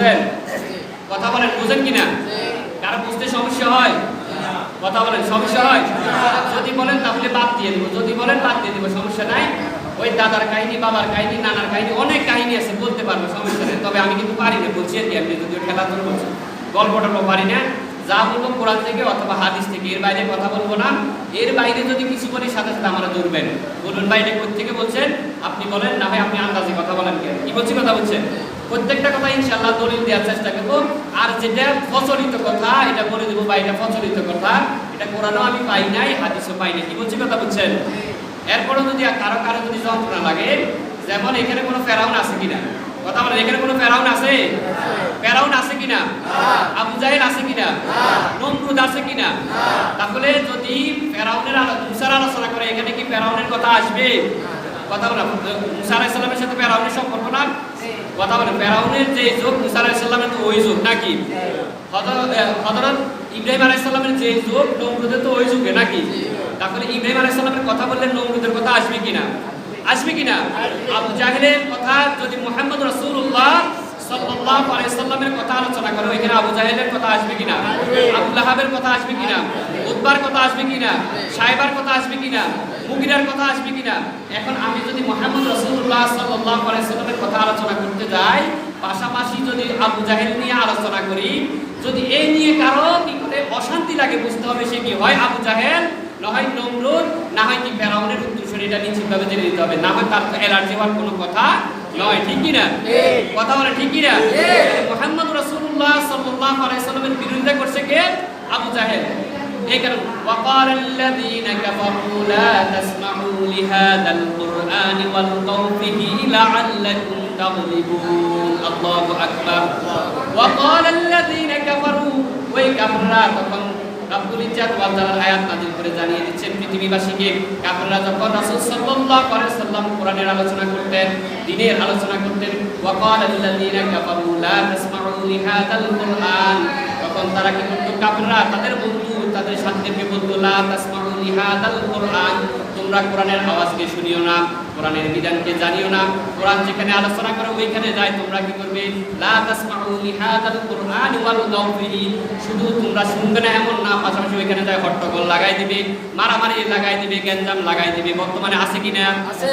বুঝেন? কথা বলেন, বুঝেন কিনা? কারো বুঝতে সমস্যা হয়? কথা বলেন, সমস্যা হয়? যদি বলেন তাহলে বাদ দিয়ে দিব, যদি বলেন বাদ দিয়ে দিব, সমস্যা নাই। ওই দাদার কাহিনী, বাবার কাহিনী, নানার কাহিনী, অনেক কাহিনী আছে, বলতে পারবো, সমস্যা নেই। তবে আমি কিন্তু পারি না, বলছি আর কি, আপনি যদিও খেলাধুলো বলছেন, গল্পটা পারি না। যা বলবো কোরআন থেকে অথবা হাদিস থেকে, এর বাইরে কথা বলবো না। এর বাইরে যদি কিছু বলি সাথে সাথে আমরা ধরবেন, বলুন ভাই এটা কোথেকে বলছেন, আপনি বলেন, না ভাই আপনি আন্দাজে কথা বলেন, কেন কি বলছি কথা বলছেন। প্রত্যেকটা কথা ইনশাআল্লাহ দলিল দেওয়ার চেষ্টা করবো। আর যেটা প্রচলিত কথা এটা বলে দেবো, ভাই এটা প্রচলিত কথা, এটা কোরআনও আমি পাই নাই, হাদিসও পাই নাই। কি বলছি কথা বলছেন। এরপরও যদি কারো কারো যদি যন্ত্রণা লাগে, যেমন এখানে কোনো ফেরাউন আছে কিনা, কথা বলেন, এখানে কোনো ফেরাউন আছে? ফেরাউন আছে কিনা? আবু জাহেল আছে কিনা? নমরুদ আছে কিনা? তাহলে যদি ফেরাউনের মুসার আলোচনা করে, এখানে কি ফেরাউনের কথা আসবে? কথা বলেন, মুসা আলাইহিস সালামের সাথে ফেরাউনের সম্পর্ক না? কথা বলেন, ফেরাউনের যে যুগ, মুসা আলাইহিস সালামের তো ওই যুগ নাকি? হযরত ইব্রাহিম আলাইহিস সালামের যে যুগ, নমরুদের তো ওই যুগে নাকি? তাহলে ইব্রাহিম আলাইহিস সালামের কথা বললে নমরুদের কথা আসবে কিনা? আসবে কিনা? আবু জাহেলের কথা যদি মুহাম্মদ রাসূলুল্লাহ সাল্লাল্লাহু আলাইহি ওয়াসাল্লামের কথা আলোচনা করে, এখানে আবু জাহেলের কথা আসবে কিনা? আবু লাহাবের কথা আসবে কিনা? উতবার কথা আসবে কিনা? সাইবার কথা আসবে কিনা? মুগিরার কথা আসবে কিনা? এখন আমি যদি মুহাম্মদ রাসূলুল্লাহ সাল্লাল্লাহু আলাইহি ওয়াসাল্লামের কথা আলোচনা করতে যাই, পাশাপাশি যদি আবু জাহেল নিয়ে আলোচনা করি, যদি এই নিয়ে কারো কি করে অশান্তি লাগে, বুঝতে হবে সে কি হয় আবু জাহেল, না হয় নমরুদ, না হয় কি ফেরাউনের উত্তরসূরি, এটা নিশ্চিতভাবে জেনে নিতে হবে, না হয় তার অ্যালার্জি হওয়ার কোনো কথা নয়। ঠিক কি না? কথা বলে ঠিক কি না? মুহাম্মদ রাসূলুল্লাহ সাল্লাল্লাহু আলাইহি ওয়াসাল্লামের বিরোধিতা করছে কে? আবু জাহেল। এই কারণে ওয়াকালাল্লাযীনা কাফারু লা তাসমাউ লিহাযাল কুরআনি ওয়ালকাউ ফিহি লাআল্লাকুম তাগলিবুন। আল্লাহু আকবার। ওয়াকালাল্লাযীনা কাফারু, ওই কাফেররা তখন রাব্বুল ইজ্জাত ওয়াল জালাল আয়াত নাযিল করে জানিয়ে দিচ্ছেন পৃথিবীবাসীকে, কাফেররা যখন রাসূল সাল্লাল্লাহু আলাইহি ওয়াসাল্লাম কোরআনের আলোচনা করতেন, দ্বীনের আলোচনা করতেন, ওয়াকালাল্লাযীনা কাফারু লা তাসমাউ লিহাযাল কুরআন, তখন তারা কি করত? কাফেররা তাদের বন্ধু, তাদের সাথীদেরকে বলতো, লা তাসমাউ লিহাযাল কুরআন, তোমরা কোরআনের আওয়াজকে শুনিও না, কোরআনের বিধানকে জানিও না। কোরআন যেখানে আলোচনা করে ওইখানে যায়, তোমরা কি করবে? লা তাসমাউ লিহাযাল কুরআনি ওয়ালগাউ ফিহি, শুধু তোমরা শুনবে না এমন না, পাশাপাশি ওইখানে যায় হট্টগোল লাগাই দিবে, মারামারি লাগাই দিবে, গ্যাঞ্জাম লাগাই দিবে। বর্তমানে আছে কিনা? আছে।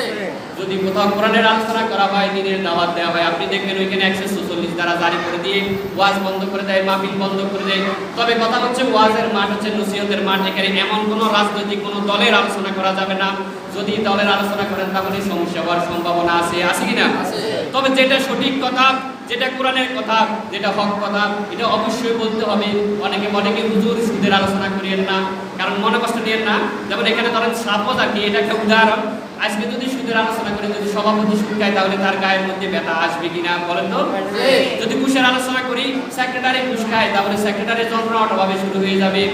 যদি কোথাও কোরআনের আলোচনা করা হয়, দ্বীনের দাওয়াত দেওয়া হয়, আপনি দেখবেন ওইখানে 144 দ্বারা জারি করে দিয়ে ওয়াজ বন্ধ করে দেয়, মাহফিল বন্ধ করে দেয়। তবে কথা হচ্ছে, ওয়াজের মাঠ হচ্ছে নসিহতের মাঠ, এখানে এমন কোনো রাজনৈতিক কোনো দলের আলোচনা করা যাবে না। যদি দলের আলোচনা করেন তাহলে সমস্যা হওয়ার সম্ভাবনা আছে, আছে কিনা? তবে যেটা সঠিক কথা, যেটা কোরআনের কথা, যেটা হক কথা, এটা অবশ্যই বলতে হবে। অনেকে বলে কি হুজুর সুদের আলোচনা করিয়েন না, কারণ মনে কষ্ট নিয়েন না। যেমন এখানে ধরেন সাপোজ আর কি, এটা একটা উদাহরণ। আজকে যদি সুদের আলোচনা করি, যদি সভাপতি সুদ খায়, তাহলে তার গায়ের মধ্যে ব্যথা আসবে কিনা বলেন তো? যদি ঘুষের আলোচনা করি, সেক্রেটারি ঘুষ খায়, তাহলে সেক্রেটারির যন্ত্রণা অটোভাবে শুরু হয়ে যাবে।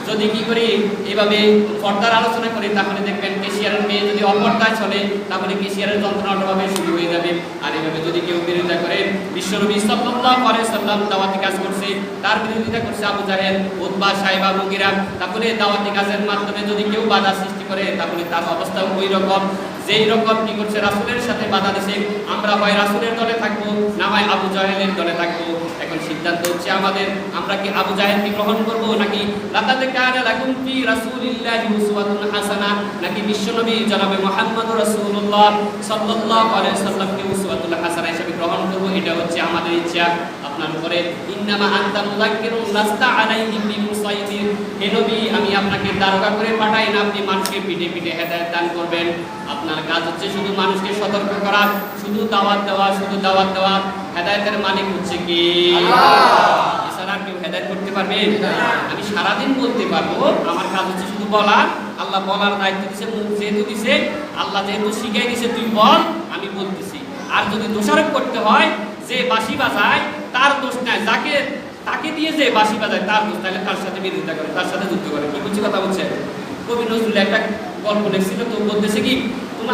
যদি কি করি এভাবে পর্দার আলোচনা করি, তাহলে দেখবেন কেশিয়ারের মেয়ে যদি অপর্দায় চলে, তাহলে কেশিয়ারের যন্ত্রণা অটোভাবে শুরু হয়ে যাবে। আর এভাবে যদি কেউ বিরোধিতা করে, বিশ্বনবী সাল্লাল্লাহু আলাইহি ওয়াসাল্লাম দাওয়াতি কাজ করছে, তার বিরোধিতা করছে আবু জাহেল, উতবা, সাইবা, মুগিরা, তাহলে দাওয়াতি কাজের মাধ্যমে যদি কেউ বাধা সৃষ্টি করে, তাহলে তার অবস্থা ওই রকম, যেই রকম কি করছে রাসূলের সাথে বাধা দিছে। আমরা হয় রাসূলের দলে থাকবো, না হয় আবু জাহেলের দলে থাকবো। এখন সিদ্ধান্ত হচ্ছে আমাদের, আমরা কি আবু জাহেলকে গ্রহণ করব, নাকি লাকাদ কানা লাকুম ফি রাসূলিল্লাহি উসওয়াতুন হাসানাহ, নাকি বিশ্বনবী জনাবে মুহাম্মদুর রাসূলুল্লাহ সাল্লাল্লাহু আলাইহি ওয়াসাল্লামকে উসওয়াতুল হাসানাহ হিসেবে গ্রহণ করব। এটা হচ্ছে আমাদের ইচ্ছা, আপনার উপরে। ইন্নামা আনতা মুযাক্কিরুন লাস্তা আলাইহিম বিমুসাইতির, হে নবী আমি আপনাকে দারোগা করে পাঠাই না, আপনি মানুষকে পিঠে পিঠে হেদায়েত দান করবেন। আপনার কাজ হচ্ছে শুধু মানুষকে সতর্ক করা, শুধু দাওয়াত দেওয়া, শুধু দাওয়াত দেওয়া। হেদায়েতের মালিক হচ্ছে কি? আল্লাহ। এছাড়া কেউ হেদায়েত করতে পারবে? আমি সারাদিন বলতে পারবো, আমার কাজ হচ্ছে শুধু বলা। আল্লাহ বলার দায়িত্ব দিছে, মুখ যেহেতু দিছে, আল্লাহ যেহেতু শিখাই দিছে, তুই বল, আমি বলতেছি। আর যদি দোষারোপ করতে হয়, যে বাঁশি বাজায় তার দোষ নাই, তাকে দিয়ে যে বাঁশি বাজায় তার দোষ, তাহলে তার সাথে বিরোধিতা করে, তার সাথে যুদ্ধ করে। কি বলছি কথা বলছে? কবি নজরুল একটা গল্প লিখছিল, তো বলতেছে কি,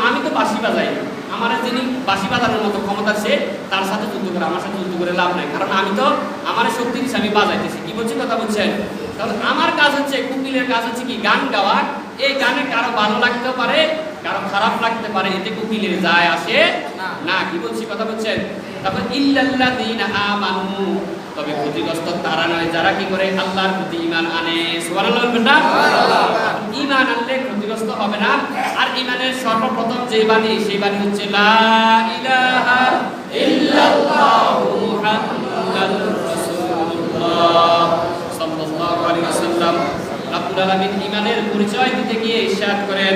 আমি তো বাঁশি বাজাই, আমার যিনি বাঁশি বাজানোর মতো ক্ষমতা সে, তার সাথে যুদ্ধ করে, আমার সাথে যুদ্ধ করে লাভ নাই, কারণ আমি তো আমার শক্তি দিচ্ছি, আমি বাজাইতেছি। কি বলছি কথা বলছেন? তাহলে আমার কাজ হচ্ছে, কুকিলের কাজ হচ্ছে কি, গান গাওয়া। এই গানে কারো ভালো লাগতে পারে, কারো খারাপ লাগতে পারে, এতে কুকিলের যায় আসে না। কি বলছি কথা বলছেন? তারপর ইল্লাল্লাযীনা আমানু, তবে ক্ষতিগ্রস্ত তারা নয় যারা কি করে আল্লাহর প্রতি ঈমান আনে। সুবহানাল্লাহ বলবেন না? ঈমান আনলে ক্ষতিগ্রস্ত হবে না। আর ঈমানের সর্বপ্রথম যে বাণী সেই বাণী হচ্ছে লা ইলাহা ইল্লাল্লাহু মুহাম্মাদুর রাসূলুল্লাহ সাল্লাল্লাহু আলাইহি ওয়াসাল্লাম। রাব্বুল আলামিন ঈমানের পরিচয় দিতে গিয়ে ইরশাদ করেন